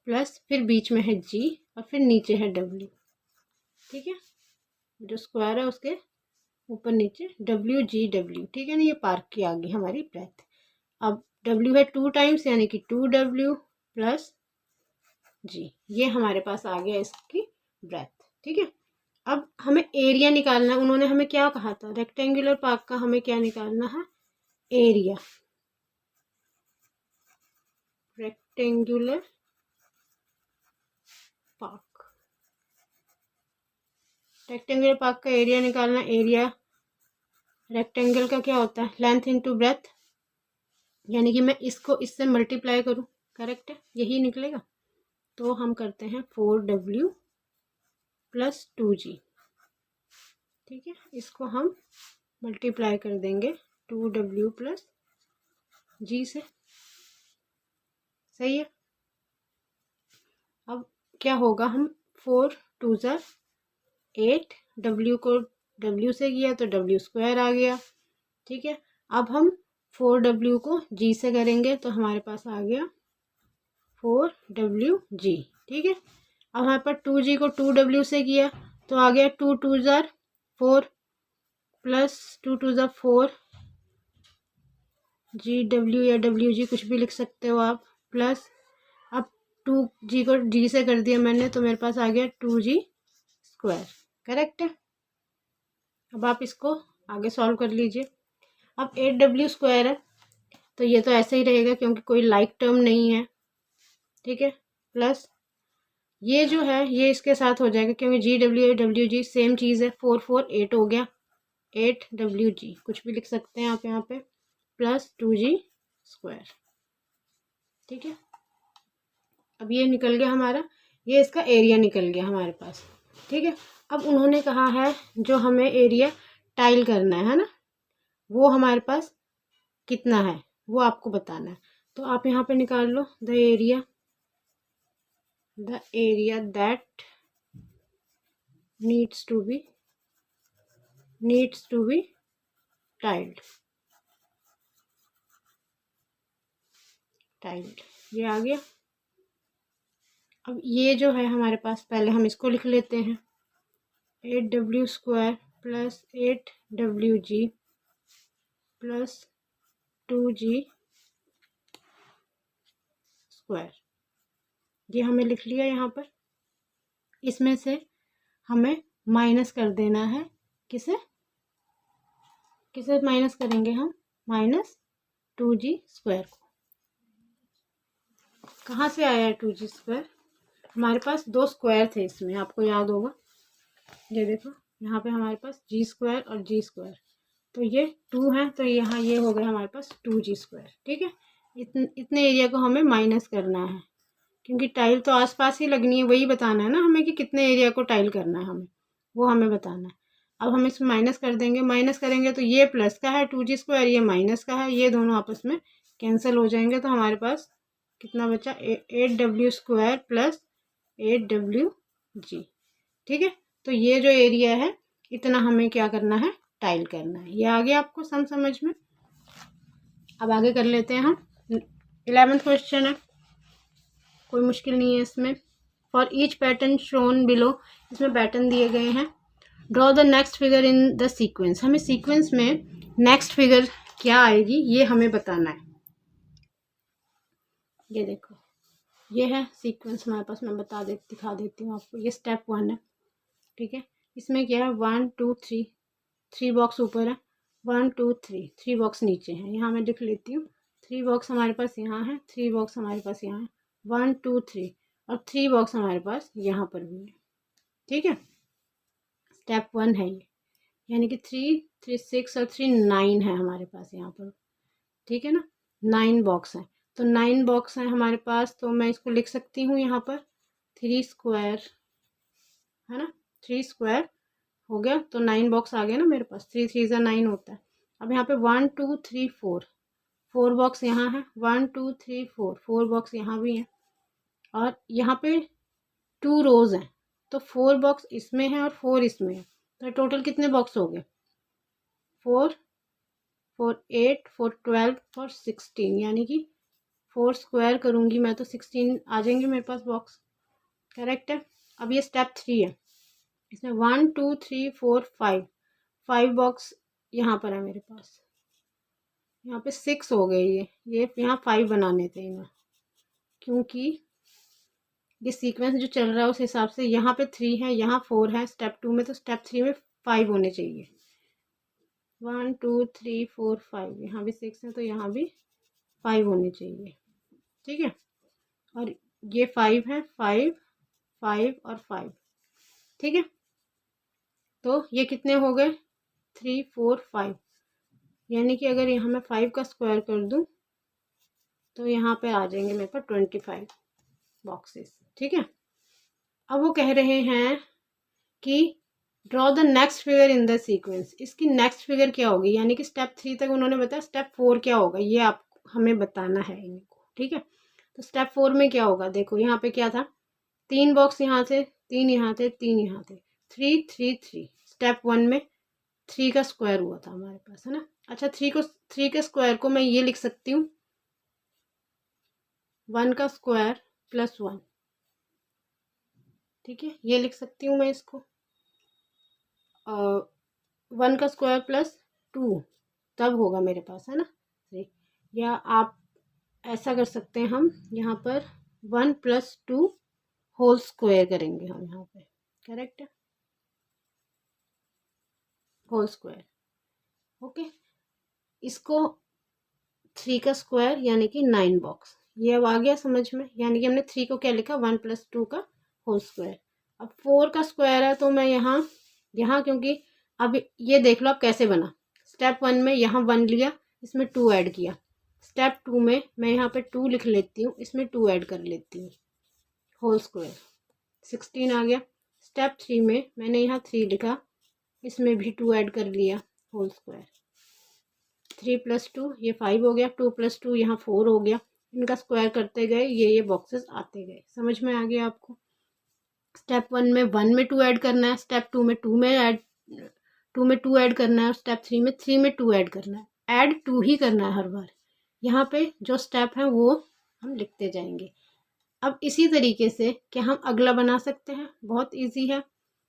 प्लस फिर बीच में है G और फिर नीचे है W, ठीक है। जो स्क्वायर है उसके ऊपर नीचे WGW, ठीक है ना। ये पार्क की आ गई हमारी ब्रेथ। अब W है 2 टाइम्स यानी कि 2W प्लस G, ये हमारे पास आ गया इसकी ब्रेथ, ठीक है। अब हमें एरिया निकालना है। उन्होंने हमें क्या कहा था, रेक्टेंगुलर पार्क का हमें क्या निकालना है, area. Rectangular park, rectangular park का एरिया निकालना। एरिया रेक्टेंगल का क्या होता है, लेंथ इनटू ब्रेथ, यानी कि मैं इसको इससे मल्टीप्लाई करूं, करेक्ट है, यही निकलेगा। तो हम करते हैं 4W प्लस 2G, ठीक है। इसको हम मल्टीप्लाई कर देंगे 2W प्लस G से, सही है। अब क्या होगा, हम 4 2 ज़ा 8, W को W से किया तो W स्क्वायर आ गया, ठीक है। अब हम 4W को G से करेंगे तो हमारे पास आ गया 4WG, ठीक है। अब हमारे पास 2G को 2W से किया तो आ गया 2 2 ज़ा 4 प्लस 2 2 ज़ा 4, GW या WG कुछ भी लिख सकते हो आप, प्लस अब 2G को G से कर दिया मैंने तो मेरे पास आ गया 2G स्क्वायर, करेक्ट है। अब आप इसको आगे सॉल्व कर लीजिए। अब 8W स्क्वायर है तो ये तो ऐसे ही रहेगा क्योंकि कोई लाइक टर्म नहीं है, ठीक है। प्लस ये जो है ये इसके साथ हो जाएगा क्योंकि GW WG सेम चीज़ है, 4 4 8 हो गया, 8WG कुछ भी लिख सकते हैं आप यहाँ पे, प्लस 2G स्क्वायर, ठीक है। अब ये निकल गया हमारा, ये इसका एरिया निकल गया हमारे पास, ठीक है। अब उन्होंने कहा है जो हमें एरिया टाइल करना है ना, वो हमारे पास कितना है वो आपको बताना है। तो आप यहाँ पे निकाल लो the area that needs to be tiled, ये आ गया। अब ये जो है हमारे पास, पहले हम इसको लिख लेते हैं, 8W square plus 8WG plus 2G square, ये हमें लिख लिया यहाँ पर। इसमें से हमें माइनस कर देना है, किसे माइनस करेंगे हम, माइनस 2G स्क्वायर को। कहाँ से आया है 2G स्क्वायर, हमारे पास 2 स्क्वायर थे इसमें, आपको याद होगा। ये देखो यहाँ पे हमारे पास G स्क्वायर और G स्क्वायर, तो ये 2 है तो यहाँ ये हो गया हमारे पास 2G स्क्वायर, ठीक है। इतने एरिया को हमें माइनस करना है क्योंकि टाइल तो आसपास ही लगनी है, वही बताना है ना हमें कि कितने एरिया को टाइल करना है हमें, वो हमें बताना है। अब हम इसमें माइनस कर देंगे, माइनस करेंगे तो ये प्लस का है 2G स्क्वायर, ये माइनस का है, ये दोनों आपस में कैंसिल हो जाएंगे। तो हमारे पास कितना बचा, 8W स्क्वायर प्लस 8WG, ठीक है। तो ये जो एरिया है इतना हमें क्या करना है, टाइल करना है। ये आ गया आपको समझ में। अब आगे कर लेते हैं हम, 11th क्वेश्चन है, कोई मुश्किल नहीं है इसमें। For each pattern shown below, इसमें पैटर्न दिए गए हैं। Draw the next figure in the sequence, हमें सीक्वेंस में नेक्स्ट फिगर क्या आएगी ये हमें बताना है। ये देखो ये है सीक्वेंस हमारे पास, मैं दिखा देती हूँ आपको। ये स्टेप 1 है, ठीक है। इसमें क्या है, 1 2 3, 3 बॉक्स ऊपर है, 1 2 3, 3 बॉक्स नीचे हैं। यहाँ मैं लिख लेती हूँ, 3 बॉक्स हमारे पास यहाँ है, 3 बॉक्स हमारे पास यहाँ है, 1 2 3 और 3 बॉक्स हमारे पास यहाँ पर भी है, ठीक है। स्टेप 1 है ये, यानी कि 3 3 6 और 3 9 है हमारे पास यहाँ पर, ठीक है ना। 9 बॉक्स हैं, तो 9 बॉक्स हैं हमारे पास, तो मैं इसको लिख सकती हूँ यहाँ पर 3 स्क्वायर, है ना, 3 स्क्वायर हो गया। तो 9 बॉक्स आ गया ना मेरे पास, 3 3 ज़ा 9 होता है। अब यहाँ पे 1 2 3 4 बॉक्स यहाँ है, 1 2 3 4 बॉक्स यहाँ भी हैं। और यहाँ पे 2 रोज़ हैं, तो 4 बॉक्स इसमें है और 4 इसमें है, तो टोटल कितने बॉक्स हो गए? 4 4 8 4 12 और 16, यानी कि 4 स्क्वायर करूँगी मैं तो 16 आ जाएंगे मेरे पास बॉक्स। करेक्ट है। अब ये स्टेप 3 है, इसमें 1 2 3 4 5 बॉक्स यहाँ पर है मेरे पास। यहाँ पे 6 हो गए, ये यहाँ 5 बनाने थे इन्हें, क्योंकि ये सीक्वेंस जो चल रहा है उस हिसाब से यहाँ पे 3 है, यहाँ 4 है स्टेप 2 में, तो स्टेप 3 में 5 होने चाहिए। 1 2 3 4 5, यहाँ भी 6 है तो यहाँ भी 5 होने चाहिए। ठीक है, और ये 5 है, 5 5 और 5। ठीक है, तो ये कितने हो गए? 3 4 5, यानी कि अगर यहाँ मैं 5 का स्क्वायर कर दूँ तो यहाँ पे आ जाएंगे मेरे पास 25 बॉक्सेस। ठीक है, अब वो कह रहे हैं कि draw the next figure in the sequence. इसकी नेक्स्ट फिगर क्या होगी, यानी कि स्टेप 3 तक उन्होंने बताया, स्टेप 4 क्या होगा ये आप हमें बताना है इनको। ठीक है, तो स्टेप 4 में क्या होगा, देखो यहाँ पे क्या था, 3 बॉक्स यहाँ से, 3 यहाँ थे, 3 यहाँ थे, 3 3 3। स्टेप 1 में 3 का स्क्वायर हुआ था हमारे पास, है ना। अच्छा, 3 के स्क्वायर को मैं ये लिख सकती हूँ 1 का स्क्वायर प्लस 1। ठीक है, ये लिख सकती हूँ मैं इसको। 1 का स्क्वायर प्लस 2 तब होगा मेरे पास, है ना। या आप ऐसा कर सकते हैं, हम यहाँ पर 1 + 2 होल स्क्वायर करेंगे हम यहाँ पे। करेक्ट है, होल स्क्वायर। ओके, इसको 3 का स्क्वायर यानी कि 9 बॉक्स, ये अब आ गया समझ में। यानी कि हमने 3 को क्या लिखा, 1 + 2 का होल स्क्वायर। अब 4 का स्क्वायर है तो मैं यहाँ क्योंकि अब ये देख लो आप कैसे बना। स्टेप 1 में यहाँ 1 लिया, इसमें 2 ऐड किया। स्टेप 2 में मैं यहाँ पे 2 लिख लेती हूँ, इसमें 2 ऐड कर लेती हूँ, होल स्क्वायर 16 आ गया। स्टेप 3 में मैंने यहाँ 3 लिखा, इसमें भी 2 ऐड कर लिया, होल स्क्वायर 3 + 2 ये 5 हो गया, 2 + 2 यहाँ 4 हो गया। इनका स्क्वायर करते गए, ये बॉक्सेस आते गए। समझ में आ गया आपको। स्टेप 1 में 1 में 2 ऐड करना है, स्टेप 2 में 2 में 2 ऐड करना है, और स्टेप 3 में 3 में 2 ऐड करना है। ऐड 2 ही करना है हर बार। यहाँ पे जो स्टेप है वो हम लिखते जाएंगे। अब इसी तरीके से क्या हम अगला बना सकते हैं, बहुत इजी है।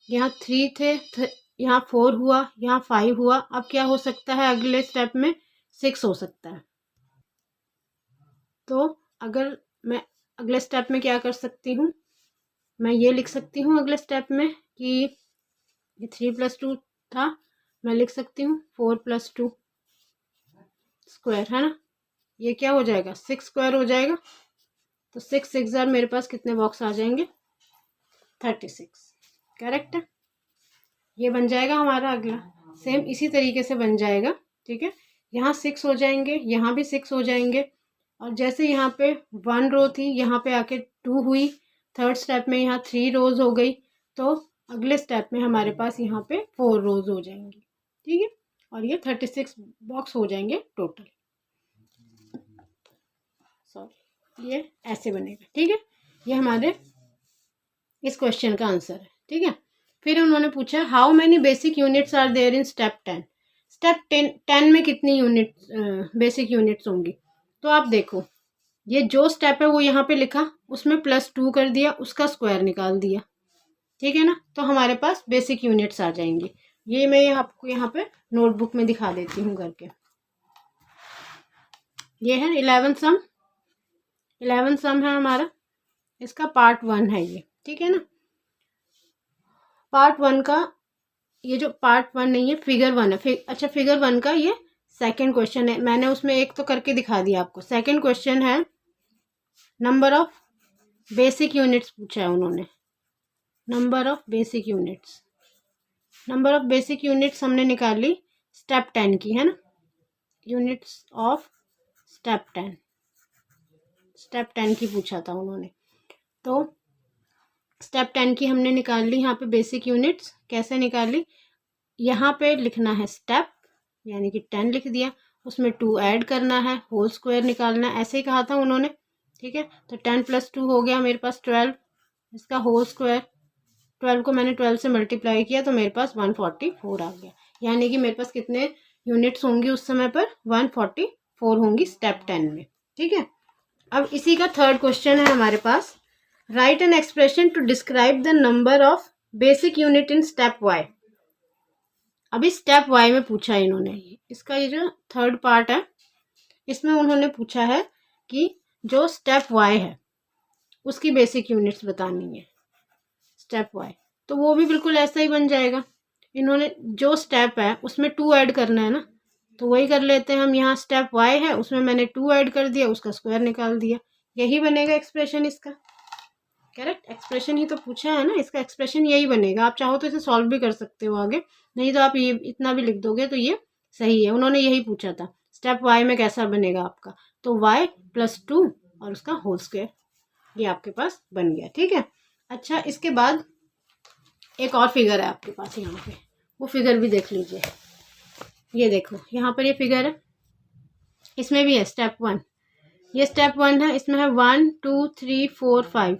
यहाँ 3 थे, यहाँ 4 हुआ, यहाँ 5 हुआ। अब क्या हो सकता है, अगले स्टेप में 6 हो सकता है। तो अगर मैं अगले स्टेप में क्या कर सकती हूँ, मैं ये लिख सकती हूँ अगले स्टेप में कि ये 3 + 2 था, मैं लिख सकती हूँ 4 + 2 स्क्वायर, है ना। ये क्या हो जाएगा, 6 स्क्वायर हो जाएगा। तो 6 6 जार मेरे पास कितने बॉक्स आ जाएंगे, 36। करेक्ट है, ये बन जाएगा हमारा अगला। सेम इसी तरीके से बन जाएगा। ठीक है, यहाँ 6 हो जाएंगे, यहाँ भी 6 हो जाएंगे। और जैसे यहाँ पे 1 रो थी, यहाँ पे आके 2 हुई। थर्ड स्टेप में यहाँ 3 रोज हो गई, तो अगले स्टेप में हमारे पास यहाँ पे 4 रोज हो जाएंगी। ठीक है, और ये 36 बॉक्स हो जाएंगे टोटल। सॉरी, ये ऐसे बनेगा। ठीक है, ये हमारे इस क्वेश्चन का आंसर है। ठीक है, फिर उन्होंने पूछा how many basic units are there in step 10। Step 10 में कितनी बेसिक यूनिट्स होंगी। तो आप देखो, ये जो स्टेप है वो यहाँ पे लिखा, उसमें +2 कर दिया, उसका स्क्वायर निकाल दिया। ठीक है ना, तो हमारे पास बेसिक यूनिट्स आ जाएंगी। ये मैं आपको यहाँ पे नोटबुक में दिखा देती हूँ करके। ये है 11 सम, 11 सम है हमारा, इसका पार्ट 1 है ये। ठीक है ना, पार्ट 1 का ये जो पार्ट 1 नहीं है, फिगर 1 है। अच्छा, फिगर 1 का ये सेकंड क्वेश्चन है। मैंने उसमें एक तो करके दिखा दिया आपको। सेकंड क्वेश्चन है नंबर ऑफ बेसिक यूनिट्स पूछा है उन्होंने। Number of basic units, number of basic units हमने निकाली स्टेप 10 की, है ना। यूनिट्स ऑफ स्टेप 10, स्टेप 10 की पूछा था उन्होंने। तो स्टेप 10 की हमने निकाल ली। यहाँ पे बेसिक यूनिट्स कैसे निकाली, यहाँ पे लिखना है स्टेप, यानी कि 10 लिख दिया, उसमें 2 ऐड करना है, होल स्क्वायर निकालना है। ऐसे ही कहा था उन्होंने। ठीक है। तो 10 + 2 हो गया मेरे पास 12, इसका होल स्क्वायर, 12 को मैंने 12 से मल्टीप्लाई किया तो मेरे पास 144 आ गया। यानी कि मेरे पास कितने यूनिट्स होंगी उस समय पर, 144 होंगी स्टेप 10 में। ठीक है। अब इसी का थर्ड क्वेश्चन है हमारे पास, write an expression to describe the number of basic unit in step Y. अभी स्टेप वाई में पूछा है इन्होंने, इसका ये जो थर्ड पार्ट है इसमें उन्होंने पूछा है कि जो स्टेप वाई है उसकी बेसिक यूनिट्स बतानी है स्टेप वाई। तो वो भी बिल्कुल ऐसा ही बन जाएगा। इन्होंने जो स्टेप है उसमें 2 ऐड करना है ना, तो वही कर लेते हैं हम। यहाँ स्टेप वाई है उसमें मैंने 2 ऐड कर दिया, उसका स्क्वायर निकाल दिया, यही बनेगा एक्सप्रेशन इसका। करेक्ट, एक्सप्रेशन ही तो पूछा है ना, इसका एक्सप्रेशन यही बनेगा। आप चाहो तो इसे सॉल्व भी कर सकते हो आगे, नहीं तो आप ये इतना भी लिख दोगे तो ये सही है। उन्होंने यही पूछा था स्टेप वाई में कैसा बनेगा आपका, तो वाई + 2 और उसका होल स्क्वायर, ये आपके पास बन गया। ठीक है। अच्छा, इसके बाद एक और फिगर है आपके पास यहाँ पे, वो फिगर भी देख लीजिए। ये देखो यहाँ पर ये फिगर है, इसमें भी है स्टेप 1, ये स्टेप 1 है, इसमें है 1 2 3 4 5,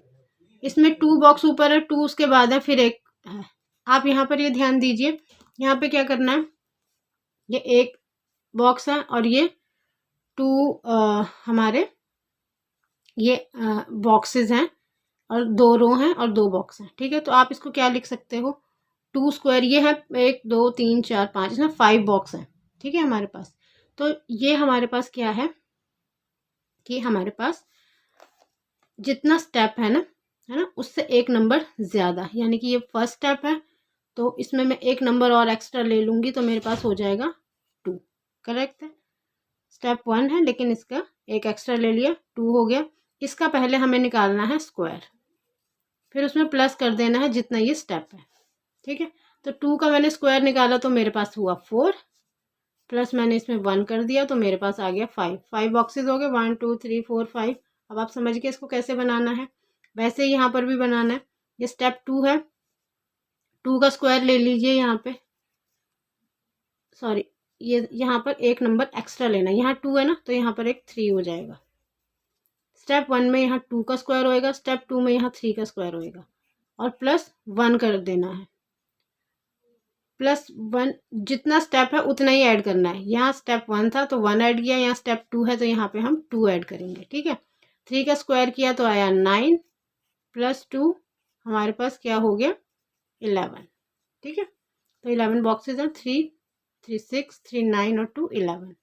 इसमें 2 बॉक्स ऊपर है, 2 उसके बाद है, फिर एक है। आप यहाँ पर ये ध्यान दीजिए, यहाँ पे क्या करना है, ये एक बॉक्स है और ये 2 हमारे ये बॉक्सेस हैं और 2 रो हैं और 2 बॉक्स हैं। ठीक है। तो आप इसको क्या लिख सकते हो, 2 स्क्वायर, ये है 1 2 3 4 5, इसमें 5 बॉक्स हैं। ठीक है हमारे पास। तो ये हमारे पास क्या है कि हमारे पास जितना स्टेप है ना, उससे एक नंबर ज़्यादा, यानी कि ये फर्स्ट स्टेप है तो इसमें मैं एक नंबर और एक्स्ट्रा ले लूँगी तो मेरे पास हो जाएगा 2। करेक्ट है, स्टेप 1 है लेकिन इसका एक एक्स्ट्रा ले लिया, 2 हो गया। इसका पहले हमें निकालना है स्क्वायर, फिर उसमें प्लस कर देना है जितना ये स्टेप है। ठीक है। तो 2 का मैंने स्क्वायर निकाला तो मेरे पास हुआ 4, प्लस मैंने इसमें 1 कर दिया तो मेरे पास आ गया 5। 5 बॉक्सेस हो गए, 1 2 3 4 5। अब आप समझ गए इसको कैसे बनाना है, वैसे ही यहाँ पर भी बनाना है। ये स्टेप 2 है, 2 का स्क्वायर ले लीजिए यहाँ पे, सॉरी ये यहाँ पर एक नंबर एक्स्ट्रा लेना है, यहाँ 2 है ना तो यहाँ पर एक 3 हो जाएगा। स्टेप 1 में यहाँ 2 का स्क्वायर होएगा, स्टेप 2 में यहाँ 3 का स्क्वायर होएगा और प्लस 1 कर देना है। +1 जितना स्टेप है उतना ही ऐड करना है। यहाँ स्टेप 1 था तो 1 ऐड किया, यहाँ स्टेप 2 है तो यहाँ पे हम 2 ऐड करेंगे। ठीक है। 3 का स्क्वायर किया तो आया 9 + 2 हमारे पास क्या हो गया 11। ठीक है। तो 11 बॉक्सेस हैं, 3 3 6 3 9 और 2 11।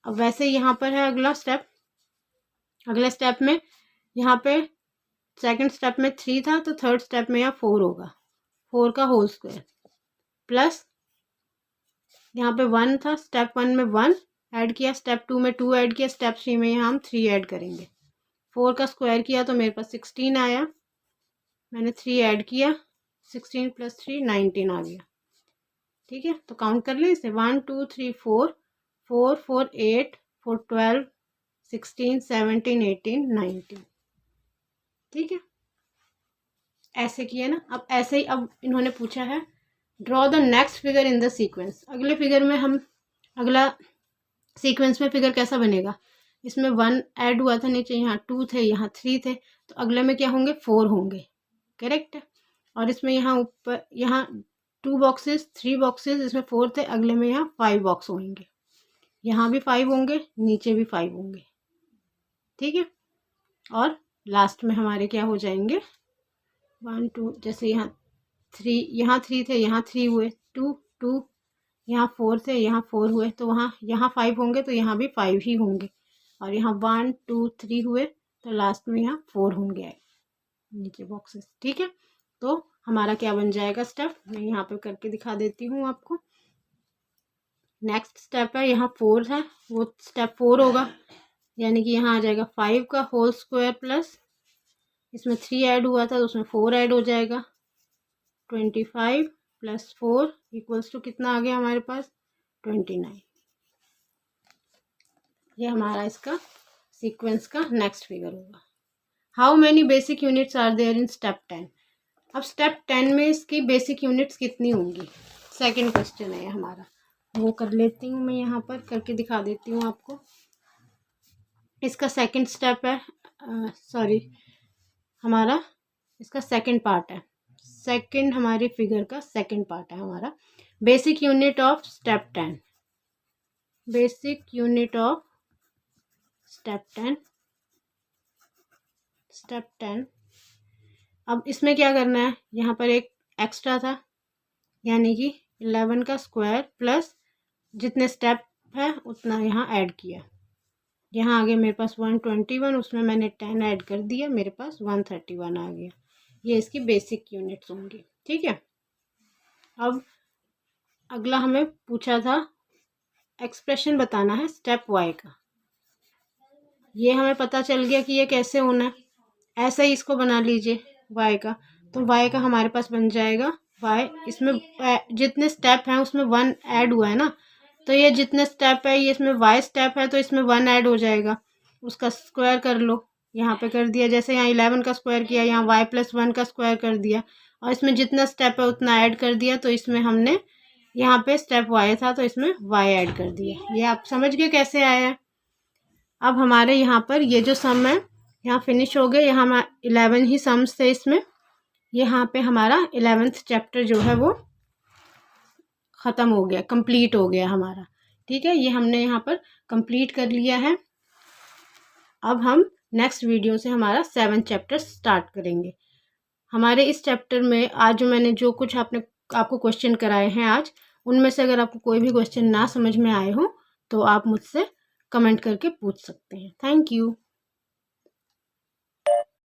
अब वैसे यहाँ पर है अगला स्टेप, अगले स्टेप में यहाँ पे सेकंड स्टेप में 3 था तो थर्ड स्टेप में यहाँ 4 होगा, 4 का होल स्क्वायर प्लस यहाँ पे 1 था, स्टेप 1 में 1 ऐड किया, स्टेप 2 में 2 ऐड किया, स्टेप 3 में यहाँ हम 3 ऐड करेंगे। 4 का स्क्वायर किया तो मेरे पास 16 आया, मैंने 3 ऐड किया, 16 + 3 19 आ गया। ठीक है। तो काउंट कर लें इसे, 1 2 3 4 4 4 8 4 12 16 17 18 19। ठीक है, ऐसे किया ना। अब ऐसे ही अब इन्होंने पूछा है draw the next figure in the sequence. अगले फिगर में हम अगला सीक्वेंस में फिगर कैसा बनेगा, इसमें 1 ऐड हुआ था नीचे, यहाँ 2 थे, यहाँ 3 थे, तो अगले में क्या होंगे 4 होंगे। करेक्ट है। और इसमें यहाँ ऊपर यहाँ 2 बॉक्सेस 3 बॉक्सेस, इसमें 4 थे, अगले में यहाँ 5 बॉक्स होंगे, यहाँ भी 5 होंगे, नीचे भी 5 होंगे। ठीक है। और लास्ट में हमारे क्या हो जाएंगे 1 2, जैसे यहाँ 3 थे, यहाँ 3 हुए, 2 2, यहाँ 4 थे, यहाँ 4 हुए, तो यहाँ 5 होंगे तो यहाँ भी 5 ही होंगे। और यहाँ 1 2 3 हुए तो लास्ट में यहाँ 4 होंगे नीचे बॉक्सेस। ठीक है। तो हमारा क्या बन जाएगा स्टेप, मैं यहाँ पे करके दिखा देती हूँ आपको। नेक्स्ट स्टेप है यहाँ 4 है, वो स्टेप 4 होगा, यानी कि यहाँ आ जाएगा 5 का होल स्क्वायर प्लस इसमें 3 ऐड हुआ था तो उसमें 4 ऐड हो जाएगा, 25 + 4 = कितना आ गया हमारे पास 29। ये हमारा इसका सीक्वेंस का नेक्स्ट फिगर होगा। How many basic units are there in step 10। अब स्टेप 10 में इसकी बेसिक यूनिट्स कितनी होंगी, सेकंड क्वेश्चन है हमारा, वो कर लेती हूँ मैं, यहाँ पर करके दिखा देती हूँ आपको। इसका सेकंड स्टेप है, सॉरी हमारा इसका सेकंड पार्ट है, सेकंड हमारी फिगर का सेकंड पार्ट है हमारा basic unit of step 10, basic unit of step 10, step 10। अब इसमें क्या करना है, यहाँ पर एक एक्स्ट्रा था यानी कि 11 का स्क्वायर प्लस जितने स्टेप है उतना यहाँ ऐड किया। यहाँ आ गया मेरे पास 121, उसमें मैंने 10 ऐड कर दिया, मेरे पास 131 आ गया। ये इसकी बेसिक यूनिट्स होंगी। ठीक है, अब अगला हमें पूछा था एक्सप्रेशन बताना है स्टेप वाई का। ये हमें पता चल गया कि ये कैसे होना है, ऐसे ही इसको बना लीजिए वाई का। तो वाई का हमारे पास बन जाएगा वाई, इसमें जितने स्टेप हैं उसमें 1 ऐड हुआ है ना, तो ये जितने स्टेप है ये इसमें वाई स्टेप है तो इसमें 1 ऐड हो जाएगा, उसका स्क्वायर कर लो। यहाँ पे कर दिया, जैसे यहाँ 11 का स्क्वायर किया, यहाँ वाई प्लस 1 का स्क्वायर कर दिया और इसमें जितना स्टेप है उतना ऐड कर दिया। तो इसमें हमने यहाँ पे स्टेप वाई था तो इसमें वाई ऐड कर दिया। ये आप समझ गए कैसे आया। अब हमारे यहाँ पर ये जो सम है यहाँ फिनिश हो गए, यहाँ 11 ही सम्स थे इसमें। यहाँ पे हमारा 11th चैप्टर जो है वो ख़त्म हो गया, कंप्लीट हो गया हमारा। ठीक है, ये हमने यहाँ पर कंप्लीट कर लिया है। अब हम नेक्स्ट वीडियो से हमारा 7th चैप्टर स्टार्ट करेंगे। हमारे इस चैप्टर में आज जो मैंने जो कुछ आपको क्वेश्चन कराए हैं आज, उनमें से अगर आपको कोई भी क्वेश्चन ना समझ में आए हो तो आप मुझसे कमेंट करके पूछ सकते हैं। Thank you.